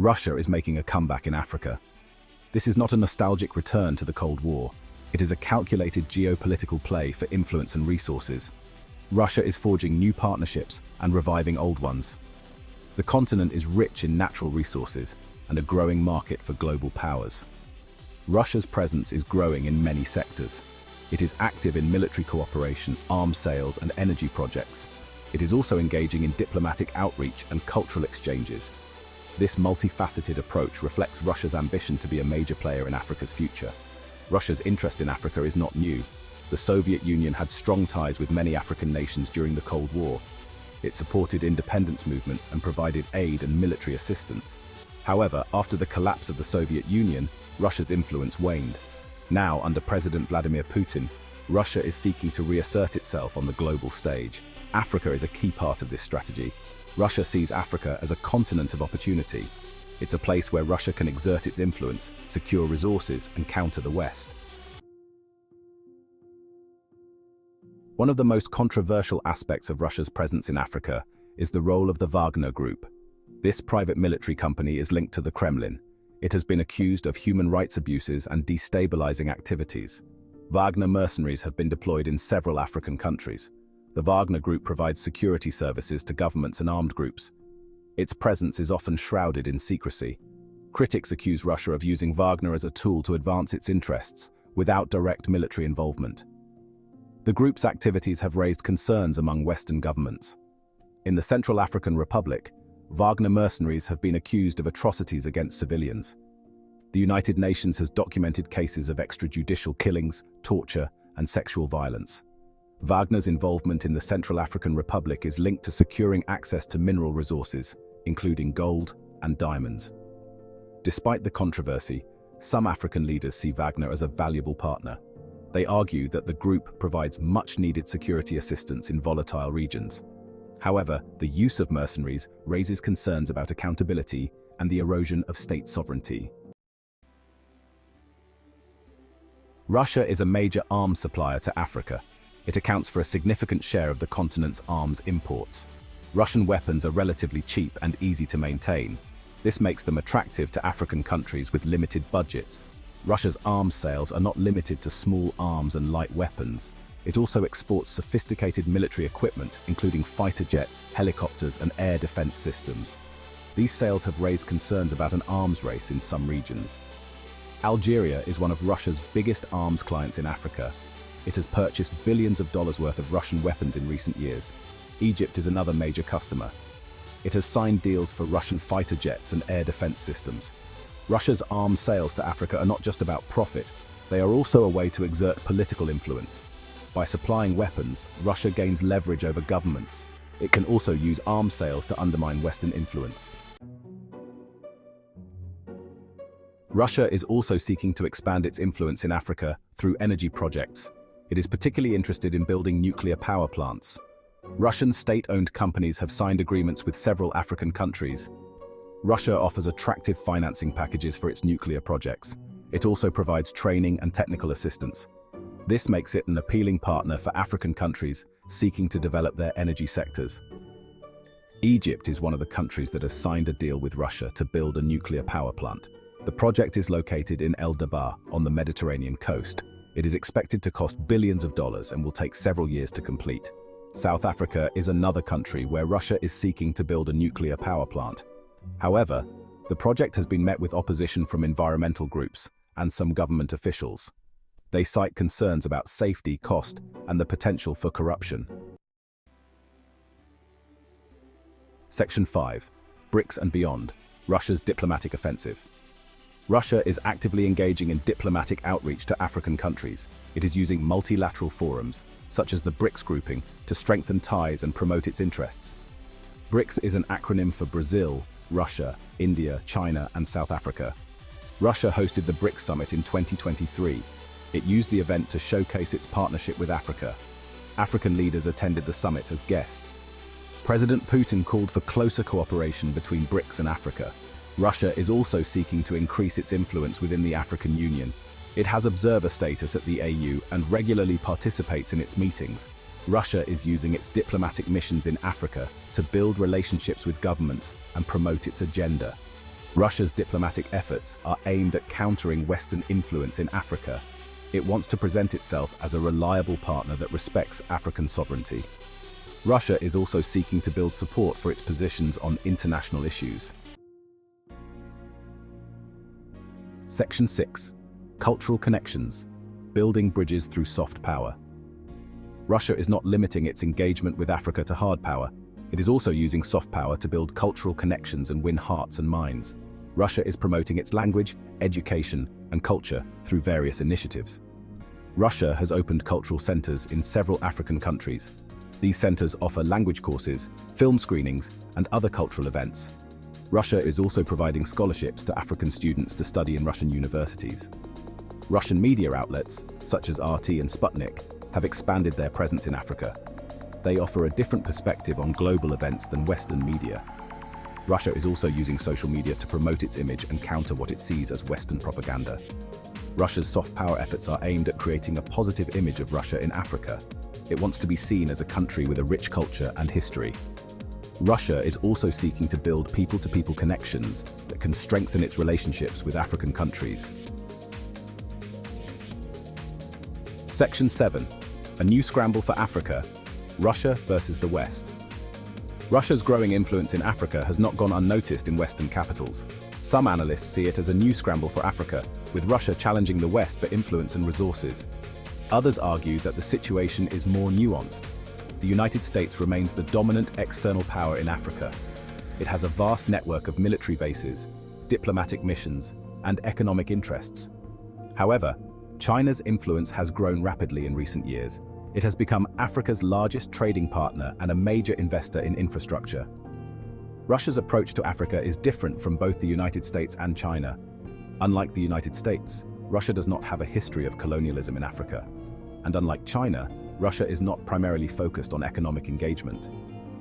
Russia is making a comeback in Africa. This is not a nostalgic return to the Cold War. It is a calculated geopolitical play for influence and resources. Russia is forging new partnerships and reviving old ones. The continent is rich in natural resources and a growing market for global powers. Russia's presence is growing in many sectors. It is active in military cooperation, arms sales, and energy projects. It is also engaging in diplomatic outreach and cultural exchanges. This multifaceted approach reflects Russia's ambition to be a major player in Africa's future. Russia's interest in Africa is not new. The Soviet Union had strong ties with many African nations during the Cold War. It supported independence movements and provided aid and military assistance. However, after the collapse of the Soviet Union, Russia's influence waned. Now, under President Vladimir Putin, Russia is seeking to reassert itself on the global stage. Africa is a key part of this strategy. Russia sees Africa as a continent of opportunity. It's a place where Russia can exert its influence, secure resources, and counter the West. One of the most controversial aspects of Russia's presence in Africa is the role of the Wagner Group. This private military company is linked to the Kremlin. It has been accused of human rights abuses and destabilizing activities. Wagner mercenaries have been deployed in several African countries. The Wagner Group provides security services to governments and armed groups. Its presence is often shrouded in secrecy. Critics accuse Russia of using Wagner as a tool to advance its interests, without direct military involvement. The group's activities have raised concerns among Western governments. In the Central African Republic, Wagner mercenaries have been accused of atrocities against civilians. The United Nations has documented cases of extrajudicial killings, torture, and sexual violence. Wagner's involvement in the Central African Republic is linked to securing access to mineral resources, including gold and diamonds. Despite the controversy, some African leaders see Wagner as a valuable partner. They argue that the group provides much-needed security assistance in volatile regions. However, the use of mercenaries raises concerns about accountability and the erosion of state sovereignty. Russia is a major arms supplier to Africa. It accounts for a significant share of the continent's arms imports. Russian weapons are relatively cheap and easy to maintain. This makes them attractive to African countries with limited budgets. Russia's arms sales are not limited to small arms and light weapons. It also exports sophisticated military equipment, including fighter jets, helicopters, and air defense systems. These sales have raised concerns about an arms race in some regions. Algeria is one of Russia's biggest arms clients in Africa. It has purchased billions of dollars worth of Russian weapons in recent years. Egypt is another major customer. It has signed deals for Russian fighter jets and air defense systems. Russia's arms sales to Africa are not just about profit, they are also a way to exert political influence. By supplying weapons, Russia gains leverage over governments. It can also use arms sales to undermine Western influence. Russia is also seeking to expand its influence in Africa through energy projects. It is particularly interested in building nuclear power plants. Russian state-owned companies have signed agreements with several African countries. Russia offers attractive financing packages for its nuclear projects. It also provides training and technical assistance. This makes it an appealing partner for African countries seeking to develop their energy sectors. Egypt is one of the countries that has signed a deal with Russia to build a nuclear power plant. The project is located in El Dabaa on the Mediterranean coast. It is expected to cost billions of dollars and will take several years to complete. South Africa is another country where Russia is seeking to build a nuclear power plant. However, the project has been met with opposition from environmental groups and some government officials. They cite concerns about safety, cost, and the potential for corruption. Section 5. BRICS and Beyond. Russia's diplomatic offensive. Russia is actively engaging in diplomatic outreach to African countries. It is using multilateral forums, such as the BRICS grouping, to strengthen ties and promote its interests. BRICS is an acronym for Brazil, Russia, India, China, and South Africa. Russia hosted the BRICS summit in 2023. It used the event to showcase its partnership with Africa. African leaders attended the summit as guests. President Putin called for closer cooperation between BRICS and Africa. Russia is also seeking to increase its influence within the African Union. It has observer status at the AU and regularly participates in its meetings. Russia is using its diplomatic missions in Africa to build relationships with governments and promote its agenda. Russia's diplomatic efforts are aimed at countering Western influence in Africa. It wants to present itself as a reliable partner that respects African sovereignty. Russia is also seeking to build support for its positions on international issues. Section 6. Cultural connections. Building bridges through soft power. Russia is not limiting its engagement with Africa to hard power. It is also using soft power to build cultural connections and win hearts and minds. Russia is promoting its language, education, and culture through various initiatives. Russia has opened cultural centers in several African countries. These centers offer language courses, film screenings, and other cultural events. Russia is also providing scholarships to African students to study in Russian universities. Russian media outlets, such as RT and Sputnik, have expanded their presence in Africa. They offer a different perspective on global events than Western media. Russia is also using social media to promote its image and counter what it sees as Western propaganda. Russia's soft power efforts are aimed at creating a positive image of Russia in Africa. It wants to be seen as a country with a rich culture and history. Russia is also seeking to build people-to-people connections that can strengthen its relationships with African countries. Section 7. A new scramble for Africa. Russia versus the West. Russia's growing influence in Africa has not gone unnoticed in Western capitals. Some analysts see it as a new scramble for Africa, with Russia challenging the West for influence and resources. Others argue that the situation is more nuanced. The United States remains the dominant external power in Africa. It has a vast network of military bases, diplomatic missions, and economic interests. However, China's influence has grown rapidly in recent years. It has become Africa's largest trading partner and a major investor in infrastructure. Russia's approach to Africa is different from both the United States and China. Unlike the United States, Russia does not have a history of colonialism in Africa. And unlike China, Russia is not primarily focused on economic engagement.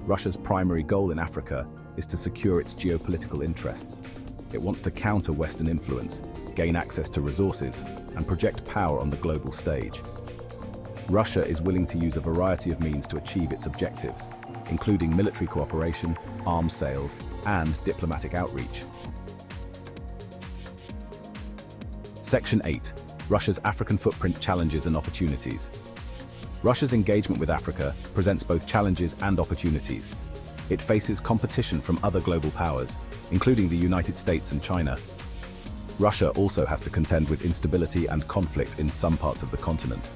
Russia's primary goal in Africa is to secure its geopolitical interests. It wants to counter Western influence, gain access to resources, and project power on the global stage. Russia is willing to use a variety of means to achieve its objectives, including military cooperation, arms sales, and diplomatic outreach. Section 8. Russia's African footprint challenges and opportunities. Russia's engagement with Africa presents both challenges and opportunities. It faces competition from other global powers, including the United States and China. Russia also has to contend with instability and conflict in some parts of the continent.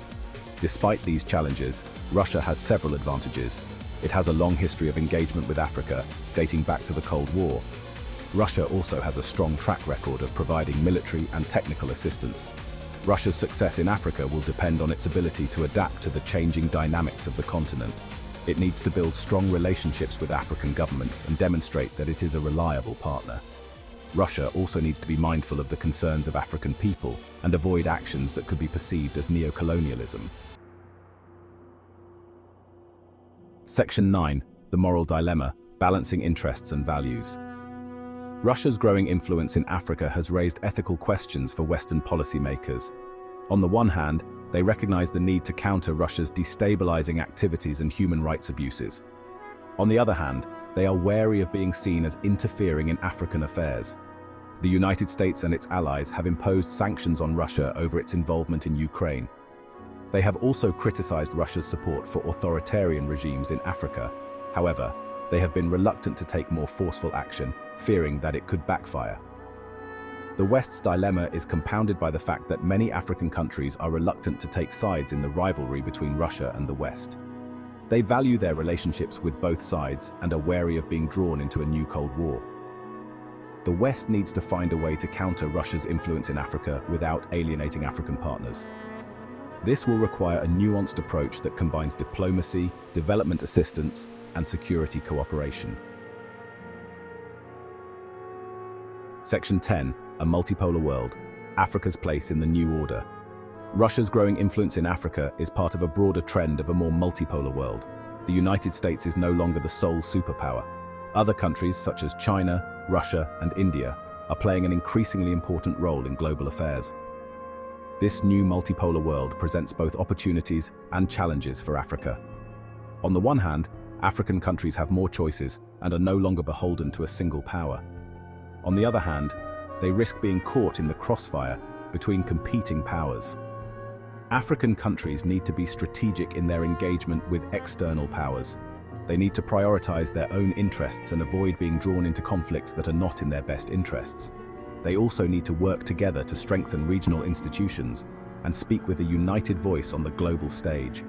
Despite these challenges, Russia has several advantages. It has a long history of engagement with Africa, dating back to the Cold War. Russia also has a strong track record of providing military and technical assistance. Russia's success in Africa will depend on its ability to adapt to the changing dynamics of the continent. It needs to build strong relationships with African governments and demonstrate that it is a reliable partner. Russia also needs to be mindful of the concerns of African people and avoid actions that could be perceived as neocolonialism. Section 9. The moral dilemma, balancing interests and values. Russia's growing influence in Africa has raised ethical questions for Western policymakers. On the one hand, they recognize the need to counter Russia's destabilizing activities and human rights abuses. On the other hand, they are wary of being seen as interfering in African affairs. The United States and its allies have imposed sanctions on Russia over its involvement in Ukraine. They have also criticized Russia's support for authoritarian regimes in Africa. However, they have been reluctant to take more forceful action, fearing that it could backfire. The West's dilemma is compounded by the fact that many African countries are reluctant to take sides in the rivalry between Russia and the West. They value their relationships with both sides and are wary of being drawn into a new Cold War. The West needs to find a way to counter Russia's influence in Africa without alienating African partners. This will require a nuanced approach that combines diplomacy, development assistance, and security cooperation. Section 10. A multipolar world. Africa's place in the new order. Russia's growing influence in Africa is part of a broader trend of a more multipolar world. The United States is no longer the sole superpower. Other countries, such as China, Russia, and India, are playing an increasingly important role in global affairs. This new multipolar world presents both opportunities and challenges for Africa. On the one hand, African countries have more choices and are no longer beholden to a single power. On the other hand, they risk being caught in the crossfire between competing powers. African countries need to be strategic in their engagement with external powers. They need to prioritize their own interests and avoid being drawn into conflicts that are not in their best interests. They also need to work together to strengthen regional institutions and speak with a united voice on the global stage.